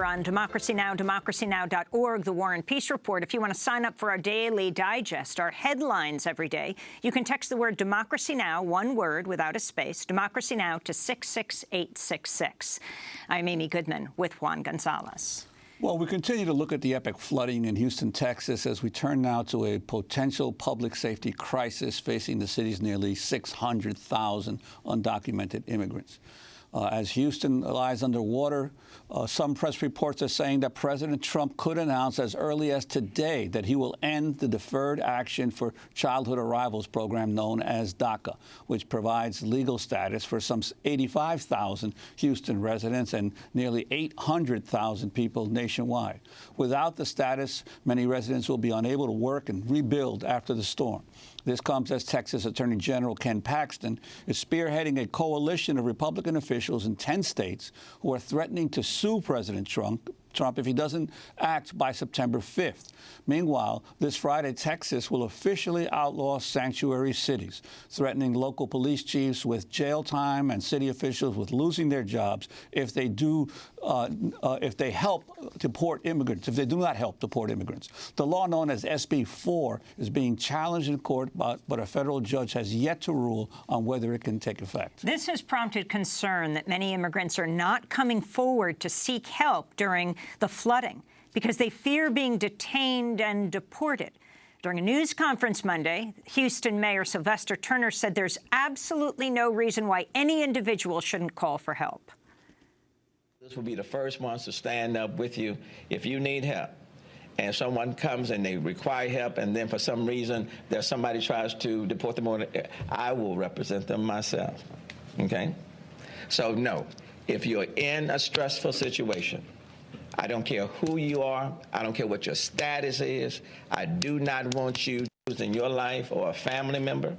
On Democracy Now!, democracynow.org, the War and Peace Report. If you want to sign up for our daily digest, our headlines every day, you can text the word Democracy Now!, one word without a space, Democracy Now! To 66866. I'm Amy Goodman with Juan Gonzalez. Well, we continue to look at the epic flooding in Houston, Texas, as we turn now to a potential public safety crisis facing the city's nearly 600,000 undocumented immigrants. As Houston lies underwater, some press reports are saying that President Trump could announce as early as today that he will end the Deferred Action for Childhood Arrivals program known as DACA, which provides legal status for some 85,000 Houston residents and nearly 800,000 people nationwide. Without the status, many residents will be unable to work and rebuild after the storm. This comes as Texas Attorney General Ken Paxton is spearheading a coalition of Republican officials in 10 states who are threatening to sue President Trump if he doesn't act by September 5th. Meanwhile, this Friday, Texas will officially outlaw sanctuary cities, threatening local police chiefs with jail time and city officials with losing their jobs if they help deport immigrants, if they do not help deport immigrants. The law known as SB4 is being challenged in court, but a federal judge has yet to rule on whether it can take effect. This has prompted concern that many immigrants are not coming forward to seek help during the flooding because they fear being detained and deported. During a news conference Monday, Houston Mayor Sylvester Turner said there's absolutely no reason why any individual shouldn't call for help. This will be the first ones to stand up with you if you need help. And someone comes and they require help, and then for some reason there's somebody tries to deport them, I will represent them myself. Okay? So no, if you're in a stressful situation, I don't care who you are, I don't care what your status is, I do not want you losing your life or a family member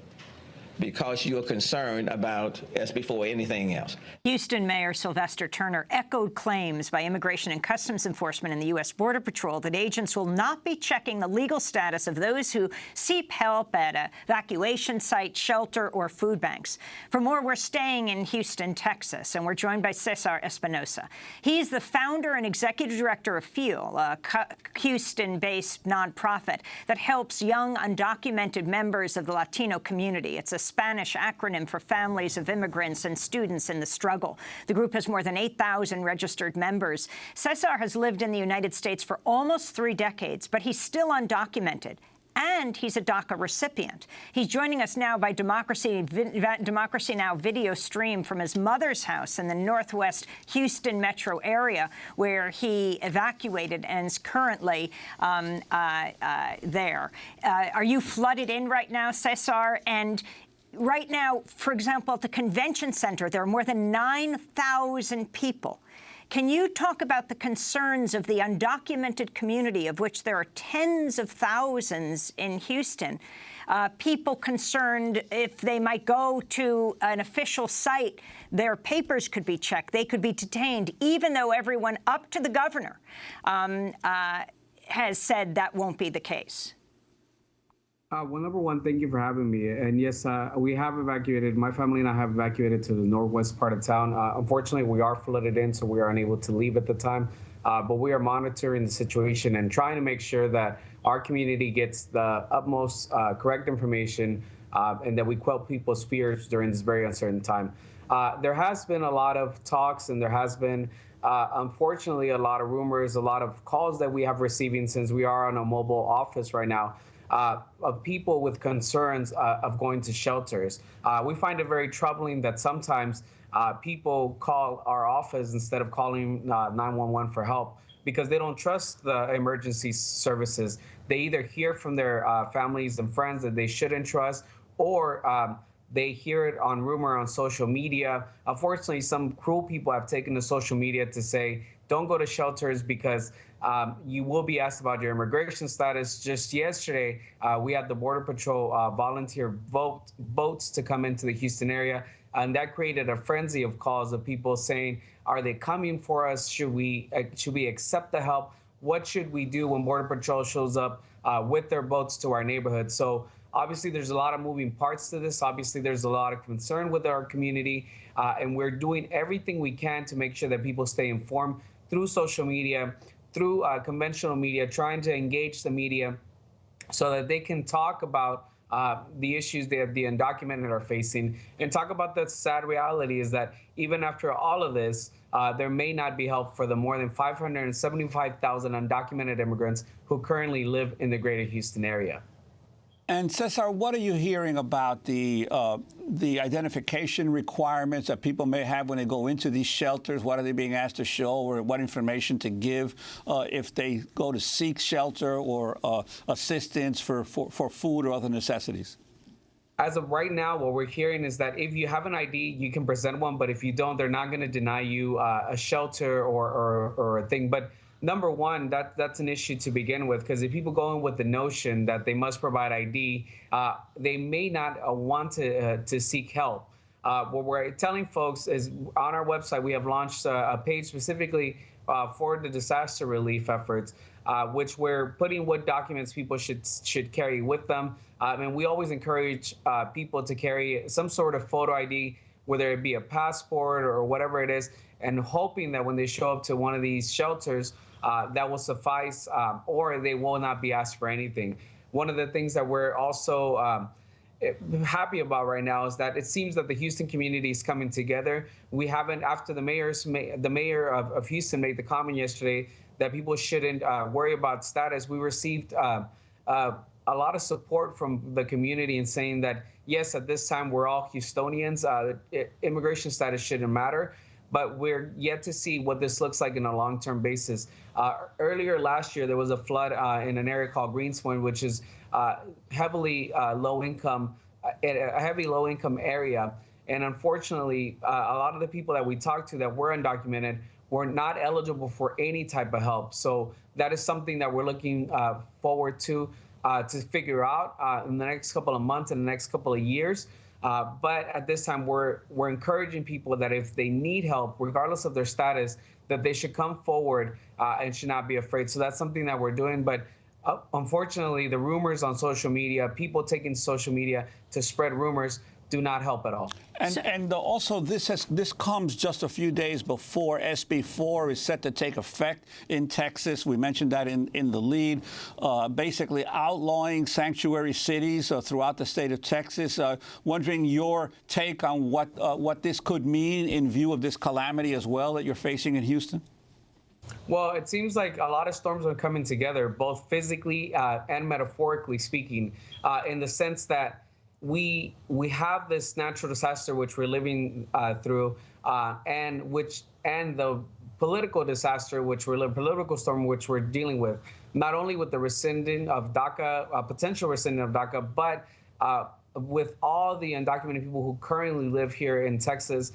because you're concerned about SB4 or anything else. Houston Mayor Sylvester Turner echoed claims by Immigration and Customs Enforcement and the U.S. Border Patrol that agents will not be checking the legal status of those who seek help at an evacuation site, shelter, or food banks. For more, we're staying in Houston, Texas, and we're joined by Cesar Espinosa. He's the founder and executive director of FEEL, a Houston-based nonprofit that helps young undocumented members of the Latino community. It's a Spanish acronym for Families of Immigrants and Students in the Struggle. The group has more than 8,000 registered members. Cesar has lived in the United States for almost 3 decades, but he's still undocumented. And he's a DACA recipient. He's joining us now by Democracy Now! Video stream from his mother's house in the northwest Houston metro area, where he evacuated and is currently there. Are you flooded in right now, Cesar? And right now, for example, at the convention center, there are more than 9,000 people. Can you talk about the concerns of the undocumented community, of which there are tens of thousands in Houston, people concerned if they might go to an official site, their papers could be checked, they could be detained, even though everyone up to the governor has said that won't be the case? Well, number one, thank you for having me. And yes, we have evacuated, my family and I have evacuated to the northwest part of town. Unfortunately, we are flooded in, so we are unable to leave at the time. But we are monitoring the situation and trying to make sure that our community gets the utmost correct information and that we quell people's fears during this very uncertain time. There has been a lot of talks, and there has been, unfortunately, a lot of rumors, a lot of calls that we have receiving since we are on a mobile office right now. Of people with concerns of going to shelters. We find it very troubling that sometimes people call our office instead of calling 911 for help because they don't trust the emergency services. They either hear from their families and friends that they shouldn't trust, or they hear it on rumor on social media. Unfortunately, some cruel people have taken to social media to say, don't go to shelters because you will be asked about your immigration status. Just yesterday, we had the Border Patrol volunteer boats to come into the Houston area, and that created a frenzy of calls of people saying, are they coming for us? Should we accept the help? What should we do when Border Patrol shows up with their boats to our neighborhood? So obviously, there's a lot of moving parts to this. Obviously, there's a lot of concern with our community, and we're doing everything we can to make sure that people stay informed through social media, through conventional media, trying to engage the media so that they can talk about the issues that the undocumented are facing, and talk about the sad reality is that even after all of this, there may not be help for the more than 575,000 undocumented immigrants who currently live in the greater Houston area. And Cesar, what are you hearing about the identification requirements that people may have when they go into these shelters? What are they being asked to show, or what information to give if they go to seek shelter or assistance for food or other necessities? As of right now, what we're hearing is that if you have an ID, you can present one, but if you don't, they're not going to deny you a shelter or a thing. But number one, that's an issue to begin with, because if people go in with the notion that they must provide ID, they may not want to seek help. What we're telling folks is on our website, we have launched a page specifically for the disaster relief efforts, which we're putting what documents people should carry with them. And we always encourage people to carry some sort of photo ID, whether it be a passport or whatever it is, and hoping that when they show up to one of these shelters, that will suffice, or they will not be asked for anything. One of the things that we're also happy about right now is that it seems that the Houston community is coming together. We haven't, after the mayor of Houston made the comment yesterday that people shouldn't worry about status, we received a lot of support from the community in saying that, yes, at this time we're all Houstonians, immigration status shouldn't matter. But we're yet to see what this looks like in a long-term basis. Earlier last year, there was a flood in an area called Greenspoint, which is heavily low-income area. And unfortunately, a lot of the people that we talked to that were undocumented were not eligible for any type of help. So that is something that we're looking forward to figure out in the next couple of months and the next couple of years. But at this time, we're encouraging people that if they need help, regardless of their status, that they should come forward and should not be afraid. So that's something that we're doing. But unfortunately, the rumors on social media, people taking social media to spread rumors, do not help at all. And also, this comes just a few days before SB4 is set to take effect in Texas. We mentioned that in the lead, basically outlawing sanctuary cities throughout the state of Texas. Wondering your take on what this could mean in view of this calamity as well that you're facing in Houston. Well, it seems like a lot of storms are coming together, both physically and metaphorically speaking, in the sense that we have this natural disaster which we're living through, and the political disaster political storm which we're dealing with, not only with the rescinding of DACA, potential rescinding of DACA, but with all the undocumented people who currently live here in Texas,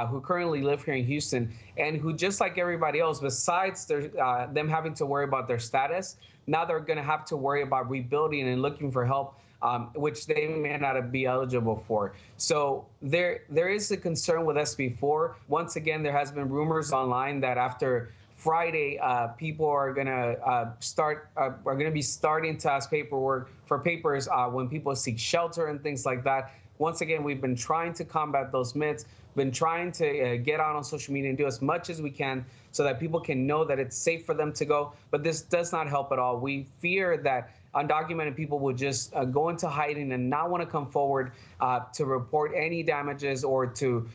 who currently live here in Houston, and who, just like everybody else, besides them having to worry about their status, now they're going to have to worry about rebuilding and looking for help, which they may not be eligible for. So there is a concern with SB4. Once again, there has been rumors online that after Friday, people are going to be starting to ask for papers when people seek shelter and things like that. Once again, we've been trying to combat those myths, been trying to get out on social media and do as much as we can so that people can know that it's safe for them to go. But this does not help at all. We fear that undocumented people will just go into hiding and not want to come forward to report any damages or to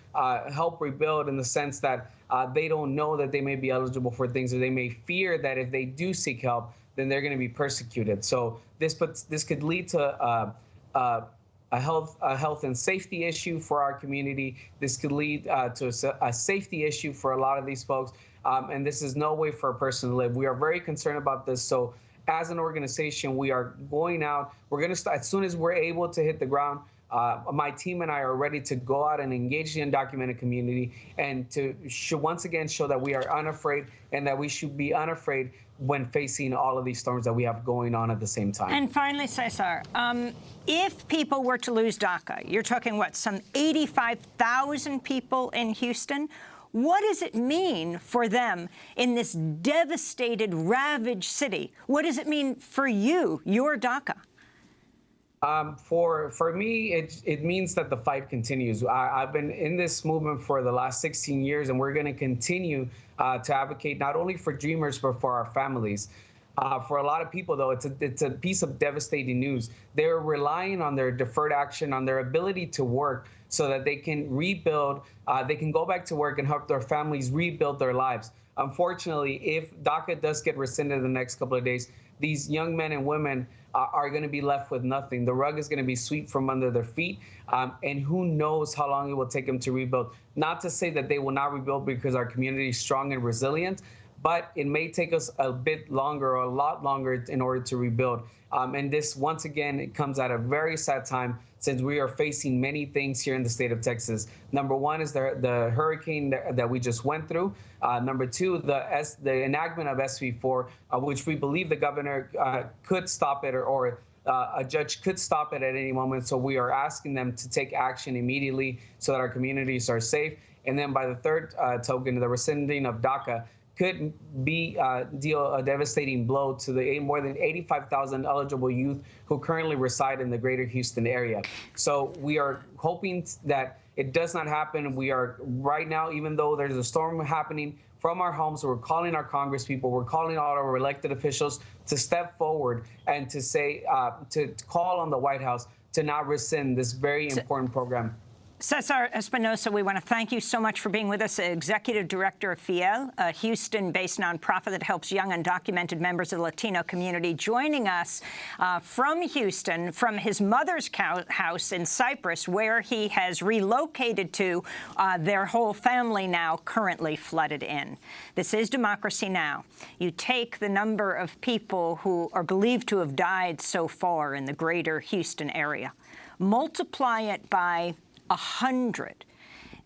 help rebuild, in the sense that they don't know that they may be eligible for things, or they may fear that if they do seek help, then they're going to be persecuted. So this could lead to a health and safety issue for our community. This could lead to a safety issue for a lot of these folks, and this is no way for a person to live. We are very concerned about this. So as an organization, we are going out. We're going to start as soon as we're able to hit the ground. My team and I are ready to go out and engage the undocumented community, and to once again show that we are unafraid, and that we should be unafraid when facing all of these storms that we have going on at the same time. And finally, Cesar, if people were to lose DACA, you're talking, what, some 85,000 people in Houston? What does it mean for them in this devastated, ravaged city? What does it mean for you, your DACA? For me, it means that the fight continues. I've been in this movement for the last 16 years, and we're going to continue to advocate not only for dreamers, but for our families. For a lot of people, though, it's a piece of devastating news. They're relying on their deferred action, on their ability to work so that they can rebuild, they can go back to work and help their families rebuild their lives. Unfortunately, if DACA does get rescinded in the next couple of days, these young men and women are going to be left with nothing. The rug is going to be swept from under their feet, and who knows how long it will take them to rebuild. Not to say that they will not rebuild because our community is strong and resilient, but it may take us a bit longer or a lot longer in order to rebuild. And this, once again, it comes at a very sad time since we are facing many things here in the state of Texas. Number one is the hurricane that we just went through. Number two, the enactment of SB4, which we believe the governor could stop it or a judge could stop it at any moment. So we are asking them to take action immediately so that our communities are safe. And then by the third token, the rescinding of DACA could be deal a devastating blow to the more than 85,000 eligible youth who currently reside in the greater Houston area. So we are hoping that it does not happen. We are right now, even though there's a storm happening from our homes, we're calling our Congress people, we're calling all our elected officials to step forward and to say, to call on the White House to not rescind this very important program. Cesar Espinosa, we want to thank you so much for being with us, Executive Director of FIEL, a Houston-based nonprofit that helps young undocumented members of the Latino community, joining us from Houston, from his mother's house in Cyprus, where he has relocated to, their whole family now currently flooded in. This is Democracy Now! You take the number of people who are believed to have died so far in the greater Houston area, multiply it by 100.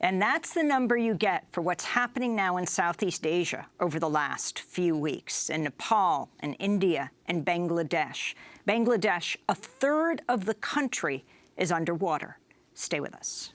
And that's the number you get for what's happening now in Southeast Asia over the last few weeks, in Nepal and India and Bangladesh. Bangladesh, a third of the country is underwater. Stay with us.